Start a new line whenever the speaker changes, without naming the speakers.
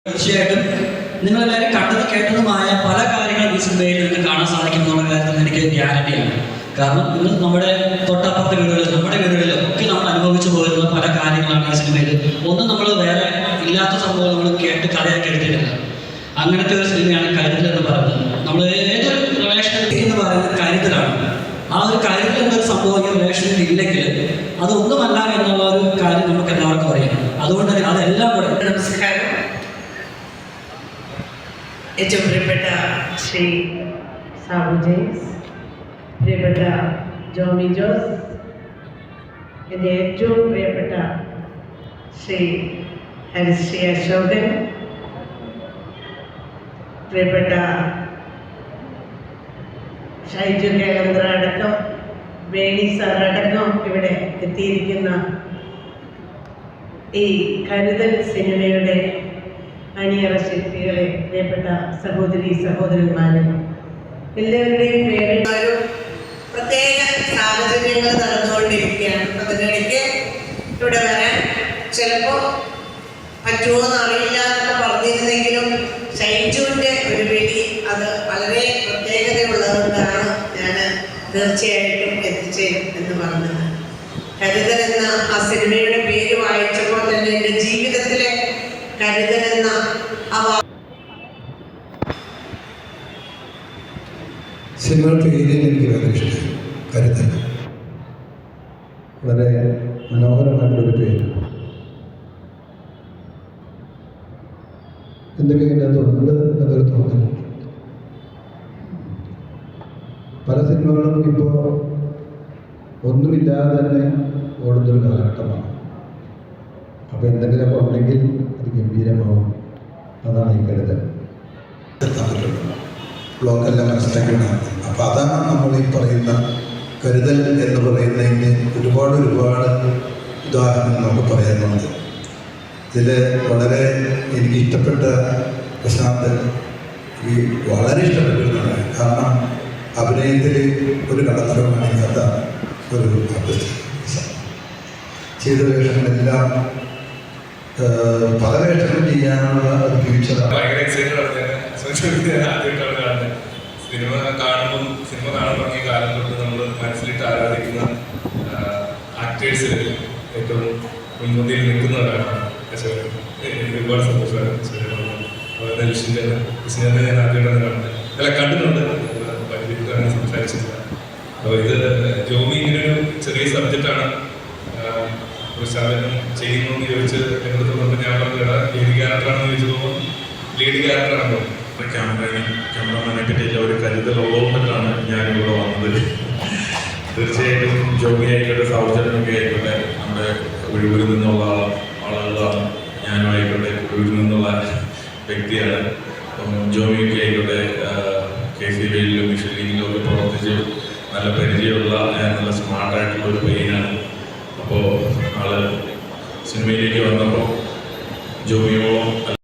തീർച്ചയായിട്ടും നിങ്ങളെല്ലാവരും കണ്ടത് കേട്ടതുമായ പല കാര്യങ്ങളും ഈ സിനിമയിൽ നിങ്ങൾക്ക് കാണാൻ സാധിക്കും എന്നുള്ള കാര്യത്തിൽ എനിക്ക് ഗ്യാരണ്ടിയാണ്. കാരണം ഇന്ന് നമ്മുടെ തൊട്ടപ്പുറത്തെ വീടുകളിൽ നമ്മുടെ വീടുകളിലും ഒക്കെ നമ്മൾ അനുഭവിച്ചു പോരുന്ന പല കാര്യങ്ങളാണ് ഈ സിനിമയിൽ. ഒന്നും നമ്മൾ വേറെ ഇല്ലാത്ത സംഭവം നമ്മൾ കേട്ട് കഥയാക്കി എടുത്തിട്ടില്ല. അങ്ങനത്തെ ഒരു സിനിമയാണ് കരുതൽ എന്ന് പറയുന്നത്. നമ്മൾ ഏതൊരു റിലേഷൻ എന്ന് പറയുന്നത് കരുതലാണ്. ആ ഒരു കരുതൽ എന്നൊരു സംഭവം ഈ റിലേഷനിൽ ഇല്ലെങ്കിൽ അതൊന്നുമല്ല എന്നുള്ള ഒരു കാര്യം നമുക്ക് എല്ലാവർക്കും അറിയാം. അതുകൊണ്ട് അതെല്ലാം കൂടെ
നമസ്കാരം. ഏറ്റവും പ്രിയപ്പെട്ട ശ്രീ സാബു ജെയിംസ്, പ്രിയപ്പെട്ട ജോമി ജോസ്, എൻ്റെ ഏറ്റവും പ്രിയപ്പെട്ട ശ്രീ ഹരിശ്രീ അശോകൻ, പ്രിയപ്പെട്ട ഷൈജു കേളന്ദ്ര അടക്കം വേണി സാർ അടക്കം ഇവിടെ എത്തിയിരിക്കുന്ന ഈ കരുതൽ സിനിമയുടെ അണിയറ ശില്പികളെ, പ്രിയപ്പെട്ട സഹോദരി സഹോദരന്മാരെ, എല്ലാവരുടെയും പേരും പ്രത്യേക സാഹചര്യങ്ങൾ നടന്നുകൊണ്ടിരിക്കുകയാണ്. അതിനിടയ്ക്ക് ഇവിടെ വരാൻ ചിലപ്പോൾ പറ്റുമോ എന്നറിയില്ല എന്നൊക്കെ പറഞ്ഞിരുന്നെങ്കിലും ഷൈജുവിൻ്റെ ഒരു വിളി അത് വളരെ പ്രത്യേകതയുള്ളതുകൊണ്ടാണ് ഞാൻ തീർച്ചയായിട്ടും എത്തിച്ചേരും എന്ന് പറഞ്ഞത്. കരുതൽ എന്ന ആ സിനിമയുടെ പേര് വായിച്ചപ്പോൾ തന്നെ എൻ്റെ ജീവിതത്തിലെ കരുതൽ എന്ന
സിനിമയുടെ പേര് എനിക്ക് വളരെ ഇഷ്ടമായി. കരുതൽ വളരെ മനോഹരമായിട്ടുള്ളൊരു പേര്. എന്തൊക്കെ അതിനകത്തുണ്ട് എന്നൊരു തോന്നൽ. പല സിനിമകളും ഇപ്പോൾ ഒന്നുമില്ലാതെ തന്നെ ഓടുന്നൊരു കാലഘട്ടമാണ്. അപ്പോൾ എന്തെങ്കിലുമൊക്കെ ഉണ്ടെങ്കിൽ അത് ഗംഭീരമാവും. അതാണ് ഈ കരുതൽ. ബ്ലോക്കെല്ലാം മനസ്സിലാക്കിയിട്ടാണ്. അപ്പോൾ അതാണ് നമ്മൾ ഈ പറയുന്ന കരുതൽ എന്ന് പറയുന്നതിന് ഒരുപാട് ഉദാഹരണങ്ങൾ നമുക്ക് പറയാനുണ്ട്. ഇതിൽ വളരെ എനിക്ക് ഇഷ്ടപ്പെട്ട പ്രശാന്ത് വളരെ ഇഷ്ടപ്പെട്ടിരുന്നതാണ്. കാരണം അഭിനയത്തിൽ ഒരു കടത്തരം കാണിക്കാത്ത ഒരു ചെയ്ത വേഷങ്ങളെല്ലാം പല വേഷങ്ങൾ ചെയ്യാനുള്ള ഒരു ഫ്യൂച്ചറാണ്.
സിനിമ കാണുമ്പോൾ ഈ കാലം തൊട്ട് നമ്മൾ മനസ്സിലിട്ട് ആരാധിക്കുന്ന ആക്ടേഴ്സിൽ ഏറ്റവും മുൻപന്തിയിൽ നിൽക്കുന്ന ഒരാളാണ് അശോകൻ. എനിക്ക് ഒരുപാട് സന്തോഷമാണ് വിഷ്ണുവിനെ ഞാൻ ആദ്യമായിട്ടാണ് കാണുന്നത്. അല്ല, കണ്ടിട്ടുണ്ട്, പരിചയപ്പെട്ടാണ് സംസാരിച്ചില്ല. അപ്പോൾ ഇത് ജോമി ഇങ്ങനൊരു ചെറിയ സബ്ജക്റ്റാണ് പ്രശാന്തനും ചെയ്യുന്നതെന്ന് ചോദിച്ച് എന്നോട് തോന്നുമ്പോൾ ഞാൻ പറഞ്ഞത് ലീഡ് ക്യാരക്ടറാണെന്ന് ചോദിച്ചപ്പോൾ ലീഡ് ക്യാരക്ടറാണോ. ക്യാമറമാനെ പറ്റിയിട്ടുള്ള ഒരു കരുതൽ ഉള്ളതുകൊണ്ടാണ് ഞാനിവിടെ വന്നത്. തീർച്ചയായിട്ടും ജോമി ആയിക്കോട്ടെ, സൗജന്യമൊക്കെ ആയിക്കോട്ടെ, നമ്മുടെ ഒഴിവൂരിൽ നിന്നുള്ള ആളുകളാണ്. ഞാനും ആയിക്കോട്ടെ ഒഴിവൂരിൽ നിന്നുള്ള വ്യക്തിയാണ്. ജോമിയൊക്കെ ആയിക്കോട്ടെ KCBയിലും മിഷലിലും ഒക്കെ പ്രവർത്തിച്ച് നല്ല പരിചയമുള്ള നല്ല സ്മാർട്ടായിട്ടുള്ള ഒരു പയ്യനാണ്. അപ്പോൾ ആള് സിനിമയിലേക്ക് വന്നപ്പോൾ ജോമിയോളം